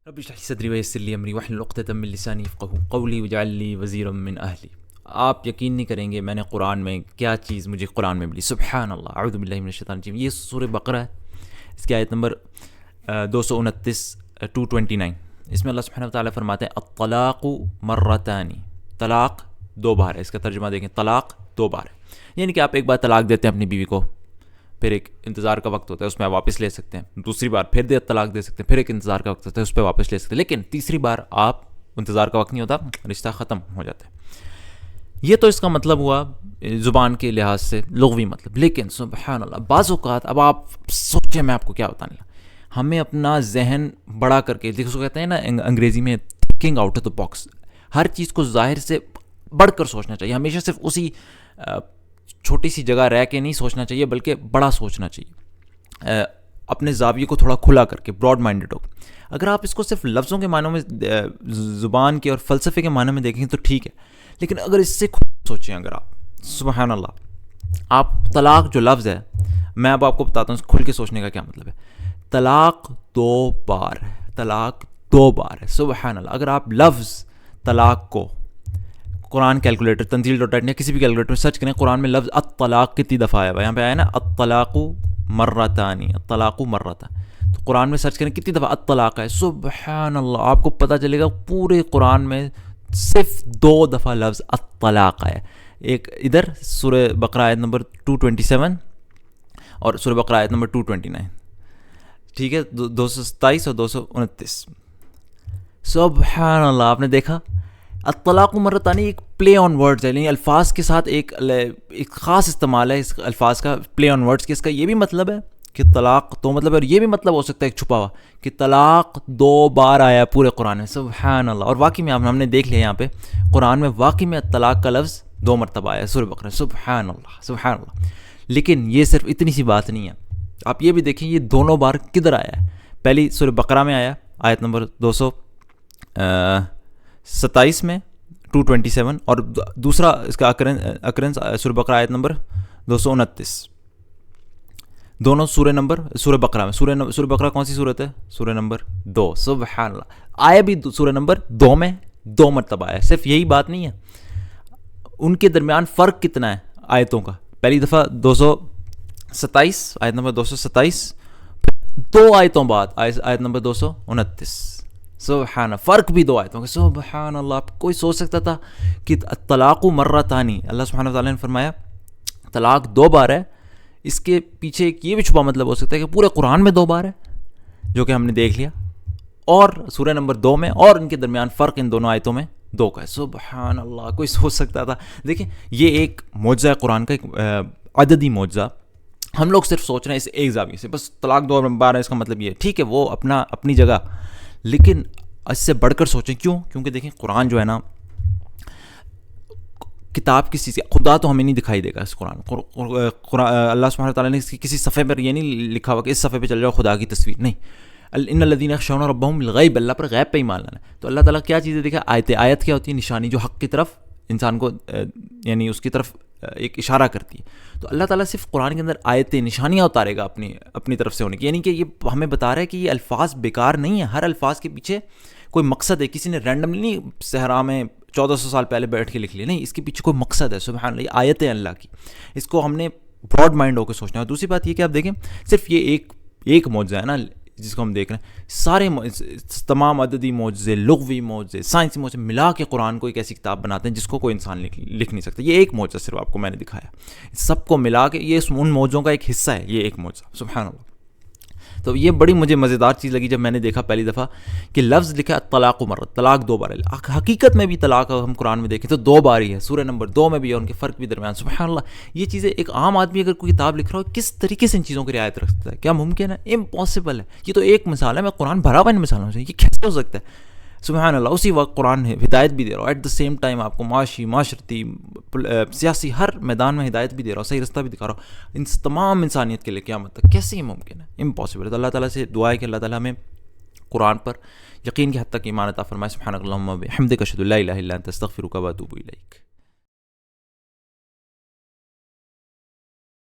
رب اشرح لي صدری ویسر لی امری واحلل عقدۃ من لسانی یفقهوا قولی واجعل لی وزیرا من اہلی. آپ یقین نہیں کریں گے میں نے قرآن میں کیا چیز مجھے قرآن میں ملی. سبحان اللہ، اعوذ باللہ من الشیطان الرجیم. یہ سورہ بقرہ ہے، اس کی آیت نمبر 229. اس میں اللہ سبحانہ وتعالیٰ فرماتے ہیں الطلاق مرتان، طلاق دو بار ہے. اس کا ترجمہ دیکھیں، طلاق دو بار ہے، یعنی کہ آپ ایک بار طلاق دیتے ہیں اپنی بیوی کو، پھر ایک انتظار کا وقت ہوتا ہے، اس میں آپ واپس لے سکتے ہیں، دوسری بار پھر طلاق دے سکتے ہیں، پھر ایک انتظار کا وقت ہوتا ہے، اس پہ واپس لے سکتے ہیں، لیکن تیسری بار آپ انتظار کا وقت نہیں ہوتا، رشتہ ختم ہو جاتا ہے. یہ تو اس کا مطلب ہوا زبان کے لحاظ سے لغوی مطلب. لیکن سبحان اللہ، بعض اوقات اب آپ سوچیں، میں آپ کو کیا بتانے لگا، ہمیں اپنا ذہن بڑا کر کے، جس کو کہتے ہیں نا انگریزی میں thinking out of the box, ہر چیز کو ظاہر سے بڑھ کر سوچنا چاہیے. ہمیشہ صرف اسی چھوٹی سی جگہ رہ کے نہیں سوچنا چاہیے، بلکہ بڑا سوچنا چاہیے، اپنے زاویے کو تھوڑا کھلا کر کے، براڈ مائنڈڈ ہو. اگر آپ اس کو صرف لفظوں کے معنوں میں، زبان کے اور فلسفے کے معنوں میں دیکھیں تو ٹھیک ہے، لیکن اگر اس سے سوچیں، اگر آپ سبحان اللہ، آپ طلاق جو لفظ ہے، میں اب آپ کو بتاتا ہوں کھل کے سوچنے کا کیا مطلب ہے. طلاق دو بار ہے، طلاق دو بار ہے. سبحان اللہ. اگر آپ لفظ طلاق کو قرآن کیلکولیٹر، تنزیل.net یا کسی بھی کیلکولیٹر میں سرچ کریں، قرآن میں لفظ الطلاق کتنی دفعہ آیا ہوا ہے، یہاں پہ آیا نا الطلاق مرتان، الطلاق مرتان، تو قرآن میں سرچ کریں کتنی دفعہ الطلاق ہے. سبحان اللہ، آپ کو پتہ چلے گا پورے قرآن میں صرف دو دفعہ لفظ الطلاق آیا. ایک ادھر سورہ بقرہ آیت نمبر 227 اور سورہ بقرہ آیت نمبر 229، ٹھیک ہے، 227 اور 229. سبحان اللہ. آپ نے دیکھا الطلاق مرتان ایک پلے آن ورڈز ہے، یعنی الفاظ کے ساتھ ایک خاص استعمال ہے اس الفاظ کا، پلے آن ورڈز کے. اس کا یہ بھی مطلب ہے کہ طلاق دو مطلب ہے، اور یہ بھی مطلب ہو سکتا ہے ایک چھپا ہوا کہ طلاق دو بار آیا پورے قرآن میں. سبحان اللہ. اور واقعی میں ہم نے دیکھ لیا یہاں پہ قرآن میں واقعی میں طلاق کا لفظ دو مرتبہ آیا سورہ بقرہ. سبحان اللہ، سبحان اللہ. لیکن یہ صرف اتنی سی بات نہیں ہے، آپ یہ بھی دیکھیں یہ دونوں بار کدھر آیا ہے. پہلی سورہ بقرہ میں آیا آیت نمبر 227 میں 227، اور دوسرا اس کا اکرنس سورہ بقرہ آیت نمبر 229. دونوں سورہ بقرہ میں، سورہ بقرہ کون سی صورت ہے؟ سورہ نمبر 2. سبحان اللہ. آیا بھی سورہ نمبر 2 میں دو مرتبہ آیا. صرف یہی بات نہیں ہے، ان کے درمیان فرق کتنا ہے آیتوں کا. پہلی دفعہ 227 آیت نمبر 227، پھر دو آیتوں بعد آیت نمبر 229. سبحان اللہ. فرق بھی دو آیتوں کا. سبحان اللہ. آپ کوئی سوچ سکتا تھا کہ طلاق مرتانی، اللہ سبحانہ وتعالیٰ نے فرمایا طلاق دو بار ہے، اس کے پیچھے ایک یہ بھی چھپا مطلب ہو سکتا ہے کہ پورے قرآن میں دو بار ہے، جو کہ ہم نے دیکھ لیا، اور سورہ نمبر 2 میں، اور ان کے درمیان فرق ان دونوں آیتوں میں دو کا ہے. سبحان اللہ. کوئی سوچ سکتا تھا. دیکھیں یہ ایک معجزہ ہے قرآن کا، ایک عددی معجزہ. ہم لوگ صرف سوچ رہے ہیں اس ایک زاویے سے، بس طلاق دو بار ہے، اس کا مطلب یہ ہے. ٹھیک ہے، وہ اپنی جگہ، لیکن اس سے بڑھ کر سوچیں. کیوں؟ کیونکہ دیکھیں قرآن جو ہے نا، کتاب کسی سے، خدا تو ہمیں نہیں دکھائی دے گا اس قرآن. اللہ سبحانہ وتعالیٰ نے کسی صفحے پر یہ نہیں لکھا ہوا کہ اس صفحے پہ چل جاؤ خدا کی تصویر، نہیں. ان الذین یخشون ربہم بالغیب، اللہ پر غیب پہ ایمان لانا ہے. تو اللہ تعالیٰ کیا چیزیں دکھا؟ آیت کیا ہوتی ہے؟ نشانی جو حق کی طرف انسان کو، یعنی اس کی طرف ایک اشارہ کرتی ہے. تو اللہ تعالیٰ صرف قرآن کے اندر آیتیں، نشانیاں اتارے گا اپنی طرف سے ہونے کی، یعنی کہ یہ ہمیں بتا رہا ہے کہ یہ الفاظ بیکار نہیں ہیں، ہر الفاظ کے پیچھے کوئی مقصد ہے. کسی نے رینڈملی نہیں صحرا میں 1400 سال پہلے بیٹھ کے لکھ لیا، نہیں، اس کے پیچھے کوئی مقصد ہے. سبحان اللہ. یہ آیتیں اللہ کی، اس کو ہم نے براڈ مائنڈ ہو کے سوچنا ہے. دوسری بات یہ کہ آپ دیکھیں صرف یہ ایک معجزہ ہے نا جس کو ہم دیکھ رہے ہیں، سارے تمام عددی معجزے، لغوی معجزے، سائنسی معجزے ملا کے قرآن کو ایک ایسی کتاب بناتے ہیں جس کو کوئی انسان لکھ نہیں سکتا. یہ ایک معجزہ صرف آپ کو میں نے دکھایا، سب کو ملا کے یہ ان معجزوں کا ایک حصہ ہے، یہ ایک معجزہ. سبحان اللہ. تو یہ بڑی مجھے مزیدار چیز لگی جب میں نے دیکھا پہلی دفعہ کہ لفظ لکھا طلاق مرت، طلاق دو بار ہے. حقیقت میں بھی طلاق ہم قرآن میں دیکھیں تو دو بار ہی ہے، سورہ نمبر 2 میں بھی ہے، ان کے فرق بھی درمیان. سبحان اللہ. یہ چیزیں ایک عام آدمی اگر کوئی کتاب لکھ رہا ہو کس طریقے سے ان چیزوں کی رعایت رکھتا ہے؟ کیا ممکن ہے؟ امپاسبل ہے. یہ تو ایک مثال ہے، میں قرآن بھرا ہوا ان مثالوں سے، یہ کیسے ہو سکتا ہے؟ سبحان اللہ. اسی وقت قرآن ہدایت بھی دے رہا ہو، ایٹ دا سیم ٹائم آپ کو معاشرتی، سیاسی، ہر میدان میں ہدایت بھی دے رہا ہو، صحیح رستہ بھی دکھا رہا ہو، ان تمام انسانیت کے لیے قیامت تک. کیسے یہ ممکن ہے؟ امپاسبل ہے. تو اللہ تعالیٰ سے دعا ہے کہ اللہ تعالیٰ ہمیں قرآن پر یقین کی حد تک ایمان عطا فرمائے. سبحانک اللہم و بحمدک، اشہد ان لا الہ الا انت، استغفرک و اتوب الیک.